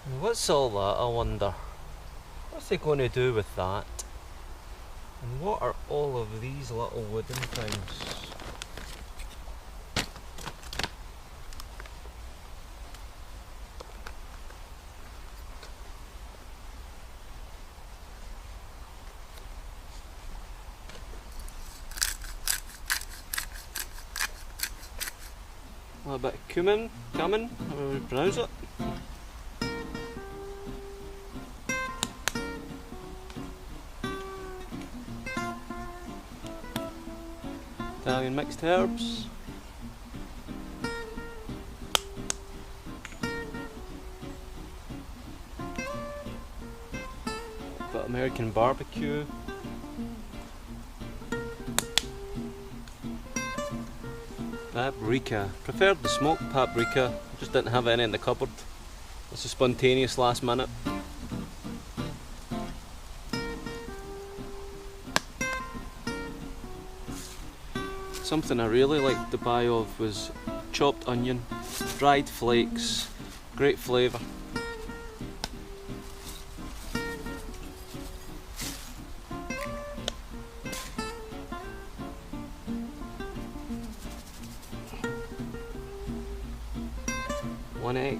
What's all that, I wonder? What's he going to do with that? And what are all of these little wooden things? A bit of cumin, however you pronounce it. Italian mixed herbs. A bit of American barbecue. Paprika. Preferred the smoked paprika, just didn't have any in the cupboard. This is spontaneous last minute. Something I really liked to buy of was chopped onion, dried flakes, great flavour. One egg.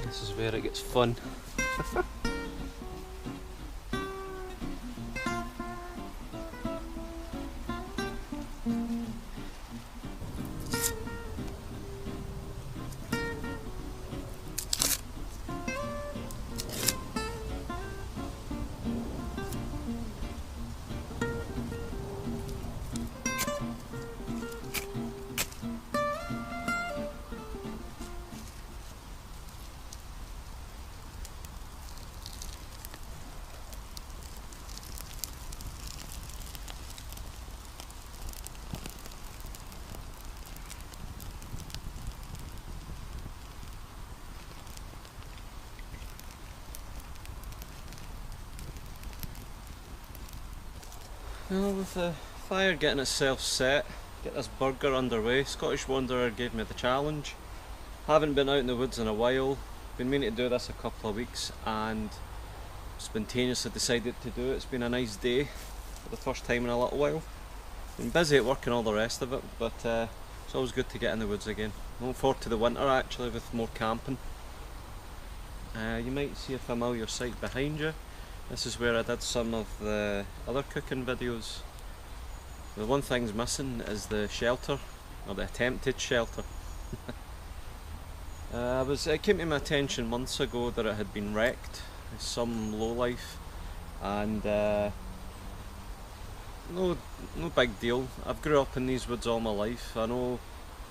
This is where it gets fun. Well, with the fire getting itself set, get this burger underway, Scottish Wanderer gave me the challenge. Haven't been out in the woods in a while, been meaning to do this a couple of weeks and spontaneously decided to do it. It's been a nice day for the first time in a little while. Been busy at work and all the rest of it, but it's always good to get in the woods again. Looking forward to the winter actually with more camping. You might see a familiar sight behind you. This is where I did some of the other cooking videos. The one thing's missing is the shelter, or the attempted shelter. It came to my attention months ago that it had been wrecked, some lowlife, and no big deal. I've grew up in these woods all my life. I know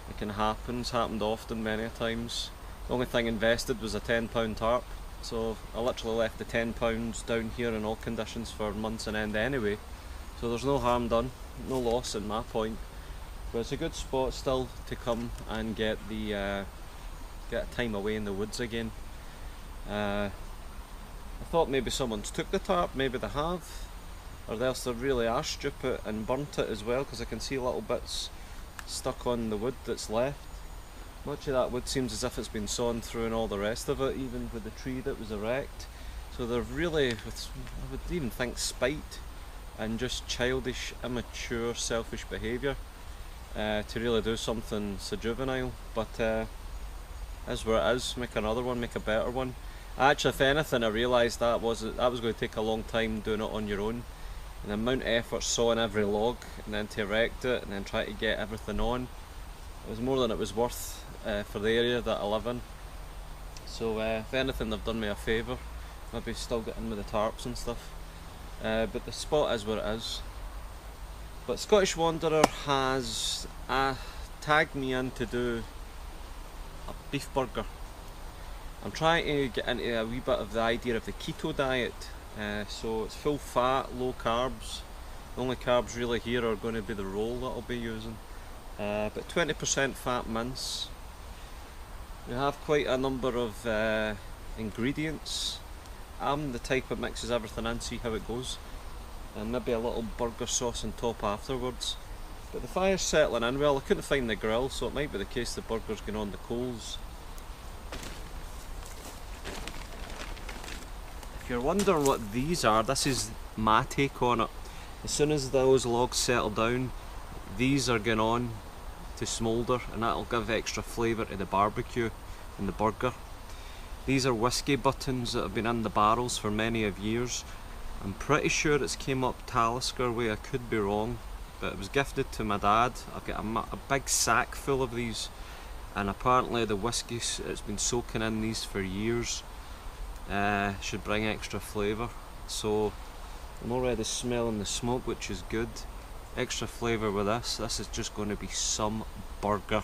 it can happen, it's happened often, many a times. The only thing invested was a £10 tarp. So I literally left the £10 down here in all conditions for months on end anyway. So there's no harm done, no loss in my point. But it's a good spot still to come and get time away in the woods again. I thought maybe someone's took the tarp, maybe they have. Or else they really are stupid and burnt it as well, because I can see little bits stuck on the wood that's left. Much of that wood seems as if it's been sawn through and all the rest of it, even with the tree that was erect. So they're really, I would even think, spite and just childish, immature, selfish behaviour to really do something so juvenile. But as where it is, make another one, make a better one. Actually, if anything, I realised that was going to take a long time doing it on your own. And the amount of effort sawing every log and then to erect it and then try to get everything on, it was more than it was worth for the area that I live in. So if anything, they've done me a favour. Maybe still get in with the tarps and stuff. But the spot is where it is. But Scottish Wanderer has tagged me in to do a beef burger. I'm trying to get into a wee bit of the idea of the keto diet. So it's full fat, low carbs. The only carbs really here are going to be the roll that I'll be using. But 20% fat mince. We have quite a number of ingredients. I'm the type that mixes everything in, see how it goes. and maybe a little burger sauce on top afterwards. But the fire's settling in well. I couldn't find the grill, so it might be the case the burger's going on the coals. If you're wondering what these are, this is my take on it. As soon as those logs settle down, these are going on to smoulder, and that'll give extra flavour to the barbecue and the burger. These are whiskey buttons that have been in the barrels for many of years. I'm pretty sure it's came up Talisker way, I could be wrong, but it was gifted to my dad. I've got a big sack full of these, and apparently the whiskey, it's been soaking in these for years, should bring extra flavour. So I'm already smelling the smoke, which is good. Extra flavour with this. This is just going to be some burger.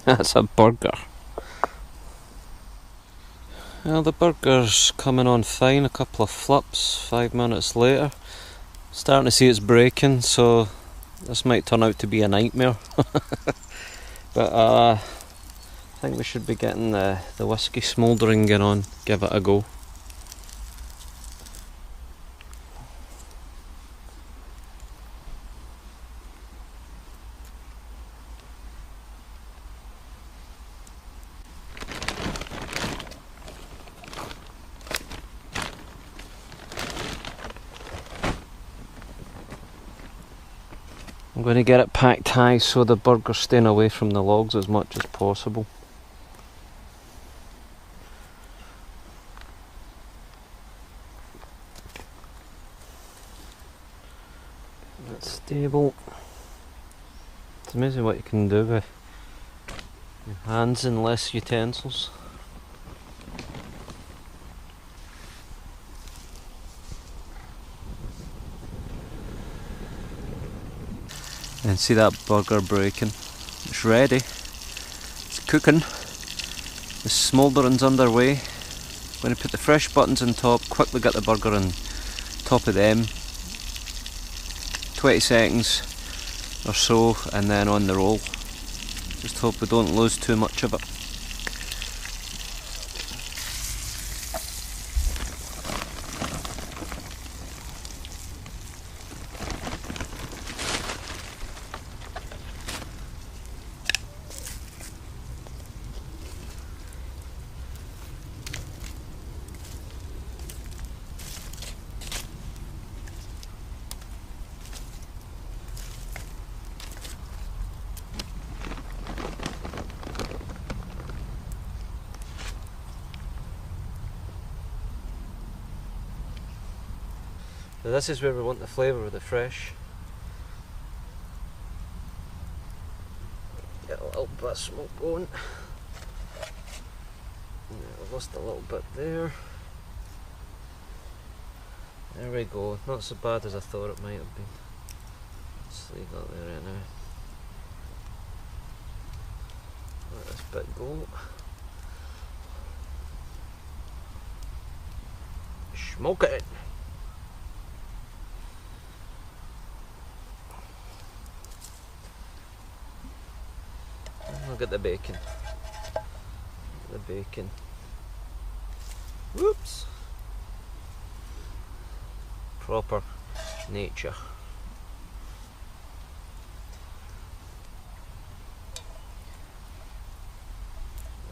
That's a burger. Well, the burger's coming on fine, a couple of flips, 5 minutes later. Starting to see it's breaking, so this might turn out to be a nightmare. But I think we should be getting the whiskey smouldering going on. Give it a go. I'm going to get it packed high so the burger's staying away from the logs as much as possible. It's stable. It's amazing what you can do with your hands and less utensils. And see that burger breaking. It's ready. It's cooking. The smouldering's underway. I'm going to put the fresh buttons on top, quickly get the burger on top of them. 20 seconds or so, and then on the roll. Just hope we don't lose too much of it. So this is where we want the flavour of the fresh. Get a little bit of smoke going. I lost a little bit there. There we go. Not so bad as I thought it might have been. Let's leave that there right now. Let this bit go. Smoke it! look at the bacon. The bacon. Whoops. Proper nature.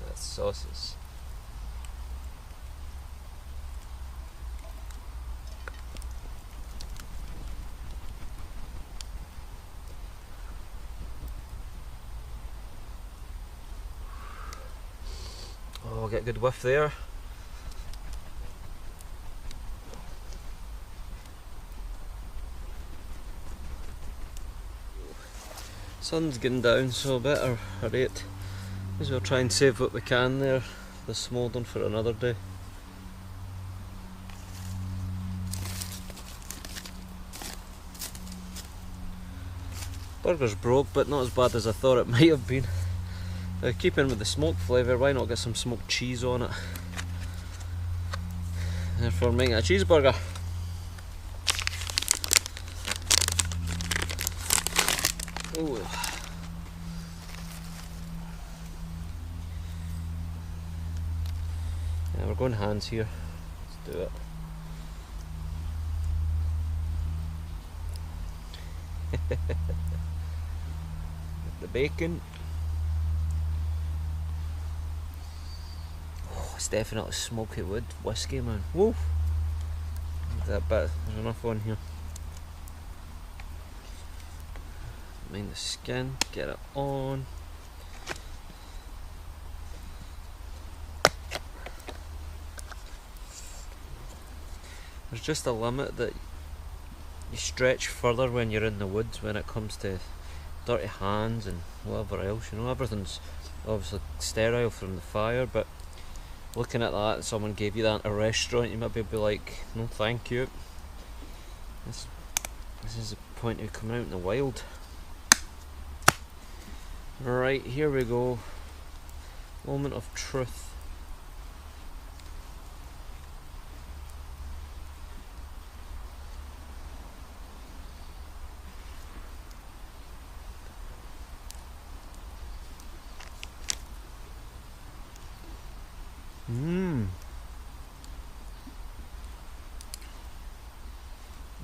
The sauces. Oh, get a good whiff there. Sun's getting down, so a bit of a rate. As we'll try and save what we can there, the smouldering for another day. Burger's broke, but not as bad as I thought it might have been. Keeping with the smoke flavour, why not get some smoked cheese on it? Therefore making a cheeseburger. Ooh. Yeah, we're going hands here. Let's do it. The bacon. Oh, it's definitely smoky wood whiskey, man. Woo! That bit, there's enough on here. Mind the skin, get it on. There's just a limit that you stretch further when you're in the woods when it comes to dirty hands and whatever else, you know. Everything's obviously sterile from the fire, but looking at that, someone gave you that at a restaurant, you might be like, no thank you. This is the point of coming out in the wild. Right, here we go. Moment of truth.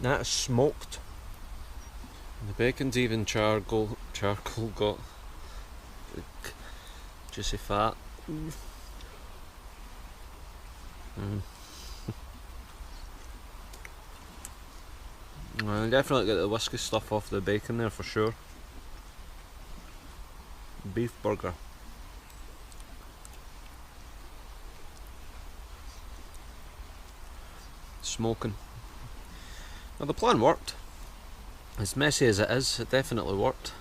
That's smoked. The bacon's even charcoal got juicy fat. I definitely get the whiskey stuff off the bacon there for sure. Beef burger. Smoking. Well, the plan worked. As messy as it is, it definitely worked.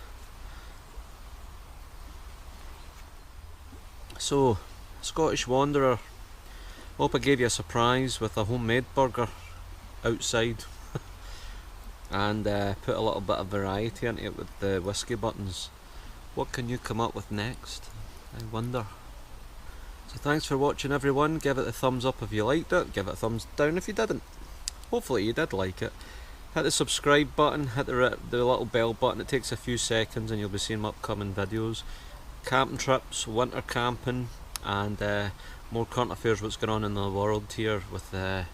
So, Scottish Wanderer, hope I gave you a surprise with a homemade burger outside and put a little bit of variety into it with the whiskey buttons. What can you come up with next? I wonder. So thanks for watching everyone. Give it a thumbs up if you liked it, give it a thumbs down if you didn't. Hopefully you did like it. Hit the subscribe button, hit the little bell button, it takes a few seconds and you'll be seeing my upcoming videos. Camping trips, winter camping, and more current affairs, what's going on in the world here with the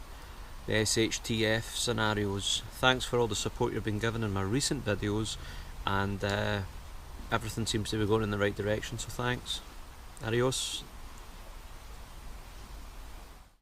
SHTF scenarios. Thanks for all the support you've been given in my recent videos, and everything seems to be going in the right direction, so thanks. Adios.